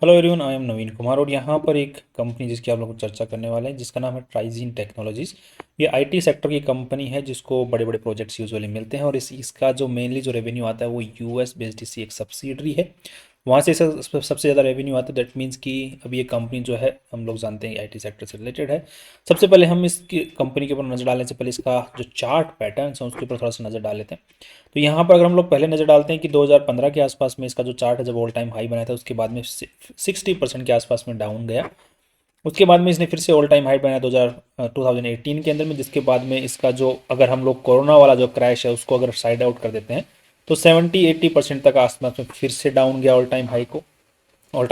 Hello everyone, I am नवीन कुमार और यहाँ पर एक कंपनी जिसकी आप लोग को चर्चा करने वाले हैं जिसका नाम है ट्राइजीन टेक्नोलॉजीज। ये आईटी सेक्टर की कंपनी है जिसको बड़े बड़े प्रोजेक्ट्स यूजुअली मिलते हैं और इसका जो मेनली जो रेवेन्यू आता है वो यूएस बेस्ड इसी एक सब्सिडरी है। वहाँ से सबसे ज़्यादा रेवेन्यू आता है। दैट मीन्स कि अभी ये कंपनी जो है हम लोग जानते हैं आईटी सेक्टर से रिलेटेड है। सबसे पहले हम इसकी कंपनी के ऊपर नज़र डालने से पहले इसका जो चार्ट पैटर्न है उसके ऊपर थोड़ा सा नज़र डाल लेते हैं। तो यहाँ पर अगर हम लोग पहले नज़र डालते हैं कि 2015 के आसपास में इसका जो चार्ट है जब ऑल टाइम हाई बनाया था उसके बाद में 60% के आसपास में डाउन गया। उसके बाद में इसने फिर से ऑल टाइम हाई बनाया 2018 के अंदर में, जिसके बाद में इसका जो अगर हम लोग कोरोना वाला जो क्रैश है उसको अगर साइड आउट कर देते हैं तो 70-80% तक आसपास में फिर से डाउन गया ऑल टाइम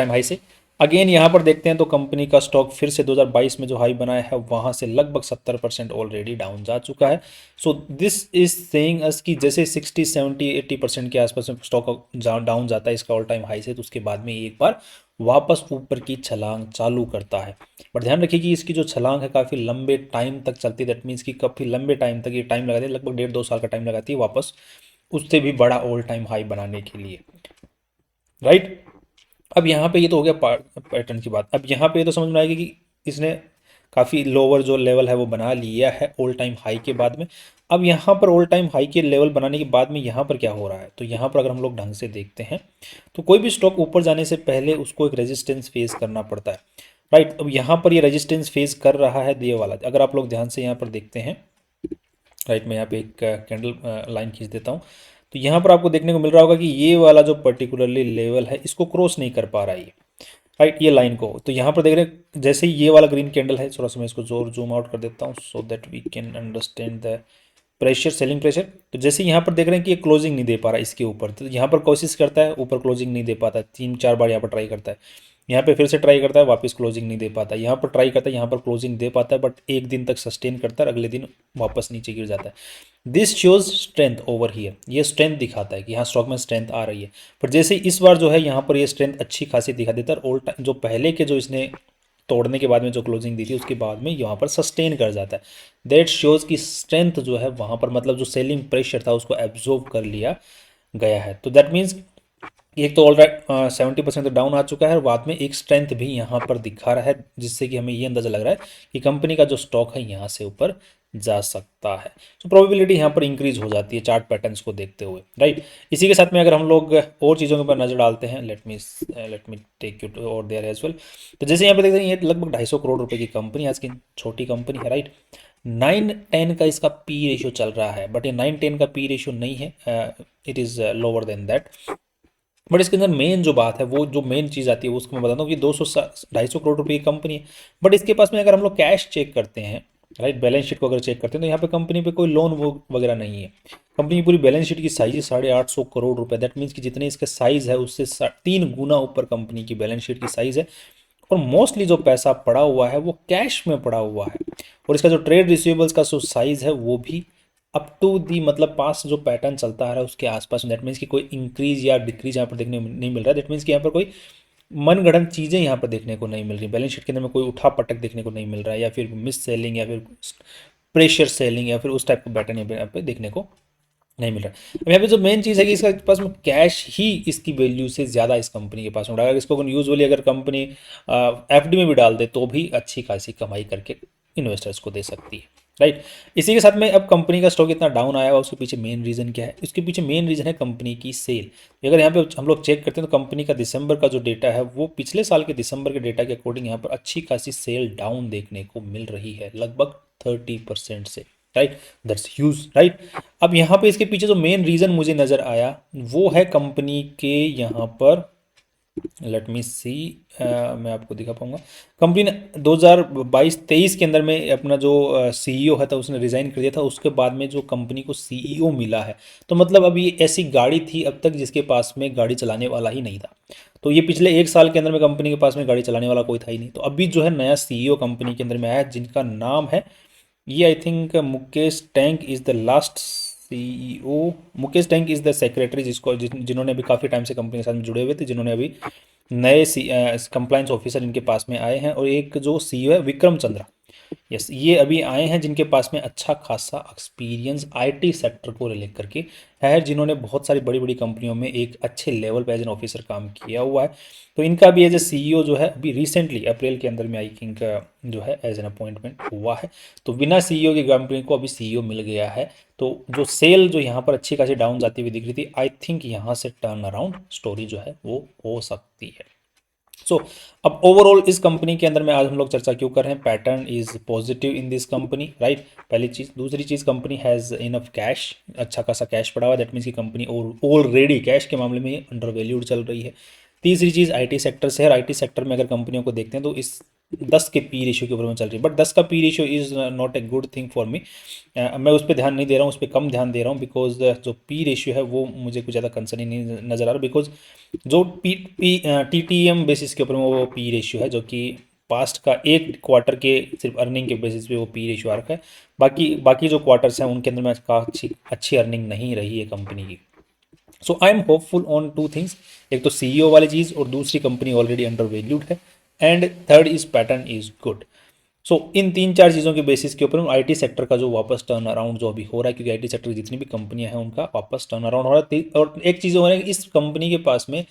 हाई से। अगेन यहाँ पर देखते हैं तो कंपनी का स्टॉक फिर से 2022 में जो हाई बनाया है वहाँ से लगभग 70% ऑलरेडी डाउन जा चुका है। सो दिस इज सेइंग अस कि जैसे 60-70-80% के आसपास में स्टॉक डाउन जाता है इसका ऑल टाइम हाई से, तो उसके बाद में एक बार वापस ऊपर की छलांग चालू करता है। बट ध्यान रखिए कि इसकी जो छलांग है काफ़ी लंबे टाइम तक चलती है। दैट मीन्स कि काफ़ी लंबे टाइम तक ये टाइम लगाती है, लगभग 1.5-2 साल का टाइम लगाती है वापस उससे भी बड़ा ऑल टाइम हाई बनाने के लिए, राइट। अब यहाँ पे ये तो हो गया पैटर्न की बात। अब यहाँ पे ये तो समझ में आएगी कि इसने काफ़ी लोअर जो लेवल है वो बना लिया है ऑल टाइम हाई के बाद में। अब यहाँ पर ऑल टाइम हाई के लेवल बनाने के बाद में यहाँ पर क्या हो रहा है, तो यहाँ पर अगर हम लोग ढंग से देखते हैं तो कोई भी स्टॉक ऊपर जाने से पहले उसको एक रेजिस्टेंस फेस करना पड़ता है, राइट। अब यहाँ पर ये रेजिस्टेंस फेस कर रहा है ये वाला, अगर आप लोग ध्यान से यहाँ पर देखते हैं, राइट। मैं यहाँ पे एक कैंडल लाइन खींच देता हूँ। तो यहाँ पर आपको देखने को मिल रहा होगा कि ये वाला जो पर्टिकुलरली लेवल है इसको क्रॉस नहीं कर पा रहा है ये, राइट, ये लाइन को। तो यहाँ पर देख रहे हैं जैसे ही ये वाला ग्रीन कैंडल है, थोड़ा सा मैं इसको जोर जूम आउट कर देता हूँ so that we can understand the pressure, selling pressure. तो जैसे यहाँ पर देख रहे हैं कि ये क्लोजिंग नहीं दे पा रहा इसके ऊपर, तो यहाँ पर कोशिश करता है ऊपर क्लोजिंग नहीं दे पाता, 3-4 बार यहाँ पर ट्राई करता है, यहाँ पे फिर से ट्राई करता है वापस क्लोजिंग नहीं दे पाता, यहाँ पर ट्राई करता है यहाँ पर क्लोजिंग दे पाता है, बट एक दिन तक सस्टेन करता है, अगले दिन वापस नीचे गिर जाता है। This shows strength over here, ये स्ट्रेंथ दिखाता है कि यहाँ स्टॉक में स्ट्रेंथ आ रही है। पर जैसे इस बार जो है यहाँ पर ये स्ट्रेंथ अच्छी खासी दिखा देता है, और जो पहले के जो इसने तोड़ने के बाद में जो क्लोजिंग दी थी उसके बाद में यहाँ पर सस्टेन कर जाता है। दैट शोज की स्ट्रेंथ जो है वहाँ पर, मतलब जो सेलिंग प्रेशर था उसको एब्जॉर्ब कर लिया गया है। तो दैट मीन्स एक तो ऑलराइट 70% तो डाउन आ चुका है और बाद में एक स्ट्रेंथ भी यहाँ पर दिखा रहा है, जिससे कि हमें ये अंदाजा लग रहा है कि कंपनी का जो स्टॉक है यहाँ से ऊपर जा सकता है। तो प्रोबेबिलिटी यहाँ पर इंक्रीज हो जाती है चार्ट पैटर्न्स को देखते हुए, राइट। इसी के साथ में अगर हम लोग और चीज़ों के ऊपर नजर डालते हैं, let me take you to over there as well. तो जैसे यहाँ पर देखते हैं ये लगभग 250 करोड़ रुपए की कंपनी, आज की छोटी कंपनी है, राइट। 9-10 का इसका पी रेशियो चल रहा है, बट ये 9-10 का पी रेशियो नहीं है, it is lower than that. But इसके अंदर मेन जो बात है, वो जो मेन चीज़ आती है वो उसको मैं बताता हूँ कि 200-250 करोड़ रुपए की कंपनी है। बट इसके पास में अगर हम लोग कैश चेक करते हैं, राइट, बैलेंस शीट को अगर चेक करते हैं तो यहाँ पे कंपनी पे कोई लोन वगैरह नहीं है। कंपनी की पूरी बैलेंस शीट की साइज है 850 करोड़ रुपए। दैट मीन्स कि जितने इसका साइज है उससे 3 गुना ऊपर कंपनी की बैलेंस शीट की साइज है। और मोस्टली जो पैसा पड़ा हुआ है वो कैश में पड़ा हुआ है। और इसका जो ट्रेड रिसीवेबल्स का जो साइज है वो भी अप टू दी, मतलब पास जो पैटर्न चलता आ रहा है उसके आसपास। दैट मीन्स कि कोई इंक्रीज या डिक्रीज यहाँ पर देखने को नहीं मिल रहा है। दैट मीन्स कि यहाँ पर कोई मनगढ़ंत चीज़ें यहाँ पर देखने को नहीं मिल रही। बैलेंस शीट के अंदर में कोई उठा पटक देखने को नहीं मिल रहा है, या फिर मिस सेलिंग, या फिर प्रेशर सेलिंग, या फिर उस टाइप का पैटर्न यहाँ पे देखने को नहीं मिल रहा है। अब यहाँ पे जो मेन चीज़ है कि इसके पास में कैश ही इसकी वैल्यू से ज़्यादा इस कंपनी के पास में, अगर इसको यूजुअली अगर कंपनी एफडी में भी डाल दे तो भी अच्छी खासी कमाई करके इन्वेस्टर्स को दे सकती है, राइट। इसी के साथ में अब कंपनी का स्टॉक इतना डाउन आया हुआ, उसके पीछे मेन रीज़न क्या है? उसके पीछे मेन रीज़न है कंपनी की सेल। अगर यहाँ पे हम लोग चेक करते हैं तो कंपनी का दिसंबर का जो डेटा है वो पिछले साल के दिसंबर के डेटा के अकॉर्डिंग यहाँ पर अच्छी खासी सेल डाउन देखने को मिल रही है, लगभग 30% से, राइट। That's huge, right. अब यहाँ पे इसके पीछे जो मेन रीज़न मुझे नज़र आया वो है कंपनी के यहाँ पर, लेट मी सी, मैं आपको दिखा पाऊंगा। कंपनी ने 2022-23 के अंदर में अपना जो सीईओ है था उसने रिज़ाइन कर दिया था। उसके बाद में जो कंपनी को सीईओ मिला है, तो मतलब अब ये ऐसी गाड़ी थी अब तक जिसके पास में गाड़ी चलाने वाला ही नहीं था। तो ये पिछले 1 साल के अंदर में कंपनी के पास में गाड़ी चलाने वाला कोई था ही नहीं। तो अभी जो है नया सीईओ कंपनी के अंदर में आया है जिनका नाम है, ये I think Mukesh tank is the last CEO. Mukesh tank is the secretary जिन्होंने अभी काफ़ी टाइम से कंपनी के साथ में जुड़े हुए थे, जिन्होंने अभी नए कंप्लाइंस ऑफिसर इनके पास में आए हैं। और एक जो सीईओ है विक्रम चंद्रा, यस, ये अभी आए हैं जिनके पास में अच्छा खासा एक्सपीरियंस आईटी सेक्टर को रिलेट करके है, जिन्होंने बहुत सारी बड़ी बड़ी कंपनियों में एक अच्छे लेवल पे एज एन ऑफिसर काम किया हुआ है। तो इनका भी एज ए सीईओ जो है अभी रिसेंटली अप्रैल के अंदर में आई थिंक जो है एज एन अपॉइंटमेंट हुआ है। तो बिना सीईओ की कंपनी को अभी सीईओ मिल गया है। तो जो सेल जो यहाँ पर अच्छी खासी डाउन जाती हुई दिख रही थी, आई थिंक यहाँ से टर्न अराउंड स्टोरी जो है वो हो सकती है। सो अब ओवरऑल इस कंपनी के अंदर में आज हम लोग चर्चा क्यों कर रहे हैं, pattern is positive in this company, right. पहली चीज। दूसरी चीज, कंपनी हैज़ इनफ कैश, अच्छा खासा कैश पड़ा हुआ है, दैट मीन्स की कंपनी ऑलरेडी कैश के मामले में अंडर वैल्यूड चल रही है। तीसरी चीज़, आईटी सेक्टर से है। आईटी सेक्टर में अगर कंपनियों को देखते हैं तो इस 10 के पी रेशियो के ऊपर में चल रही है, बट 10 का P ratio is not a good thing for me. मैं उस पर ध्यान नहीं दे रहा हूँ, उस पर कम ध्यान दे रहा हूँ, बिकॉज जो पी रेशियो है वो मुझे कुछ ज़्यादा कंसर्न नहीं नज़र आ रहा, बिकॉज जो टी टी एम बेसिस के ऊपर में वो पी रेशियो है, जो कि पास्ट का एक क्वार्टर के सिर्फ अर्निंग के बेसिस पे वो पी रेशियो आ रखा है। बाकी बाकी जो क्वार्टर्स हैं उनके अंदर में काफ़ी अच्छी अर्निंग नहीं रही है कंपनी की। So I am hopeful on two things, एक तो सीईओ वाली चीज़ और दूसरी कंपनी ऑलरेडी अंडर वैल्यूड है, and third is pattern is good. So इन तीन चार चीज़ों के बेसिस के ऊपर आईटी सेक्टर का जो वापस टर्न अराउंड जो अभी हो रहा है, क्योंकि आईटी सेक्टर की जितनी भी कंपनियां हैं उनका वापस टर्न अराउंड हो रहा है। और एक चीज़ हो रहा है कि इस कंपनी के पास में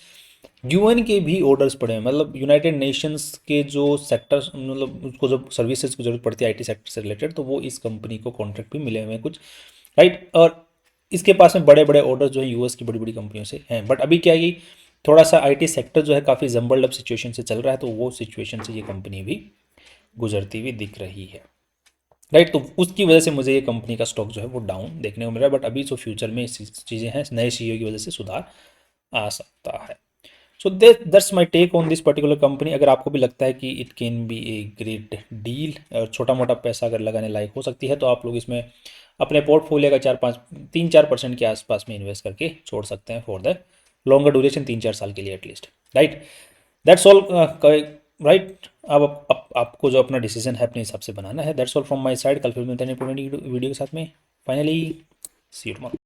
यूएन के भी ऑर्डर्स पड़े हैं, मतलब यूनाइटेड नेशंस के जो सेक्टर, मतलब उसको जब सर्विसेज की जरूरत पड़ती है आईटी सेक्टर से रिलेटेड, तो वो इस कंपनी को कॉन्ट्रैक्ट भी मिले हुए हैं कुछ, राइट। और इसके पास में बड़े बड़े ऑर्डर जो है यूएस की बड़ी बड़ी कंपनियों से हैं। बट अभी क्या है कि थोड़ा सा आईटी सेक्टर जो है काफ़ी जम्बल्ड अप सिचुएशन से चल रहा है, तो वो सिचुएशन से ये कंपनी भी गुजरती हुई दिख रही है, राइट। तो उसकी वजह से मुझे ये कंपनी का स्टॉक जो है वो डाउन देखने को मिल रहा है, बट अभी जो फ्यूचर में चीज़ें हैं, नए सीईओ की वजह से सुधार आ सकता है। So that's my take on this particular company. अगर आपको भी लगता है कि it can be a great deal और छोटा मोटा पैसा अगर लगाने लायक हो सकती है, तो आप लोग इसमें अपने पोर्टफोलियो का 3-4% के आसपास में इन्वेस्ट करके छोड़ सकते हैं फॉर द लॉन्गर ड्यूरेशन, 3-4 साल के लिए at least, right. That's all, right. अब आपको जो अपना डिसीजन है अपने हिसाब से बनाना है। That's all from my side. कल फिर मिलते हैं वीडियो के साथ में। Finally see you tomorrow.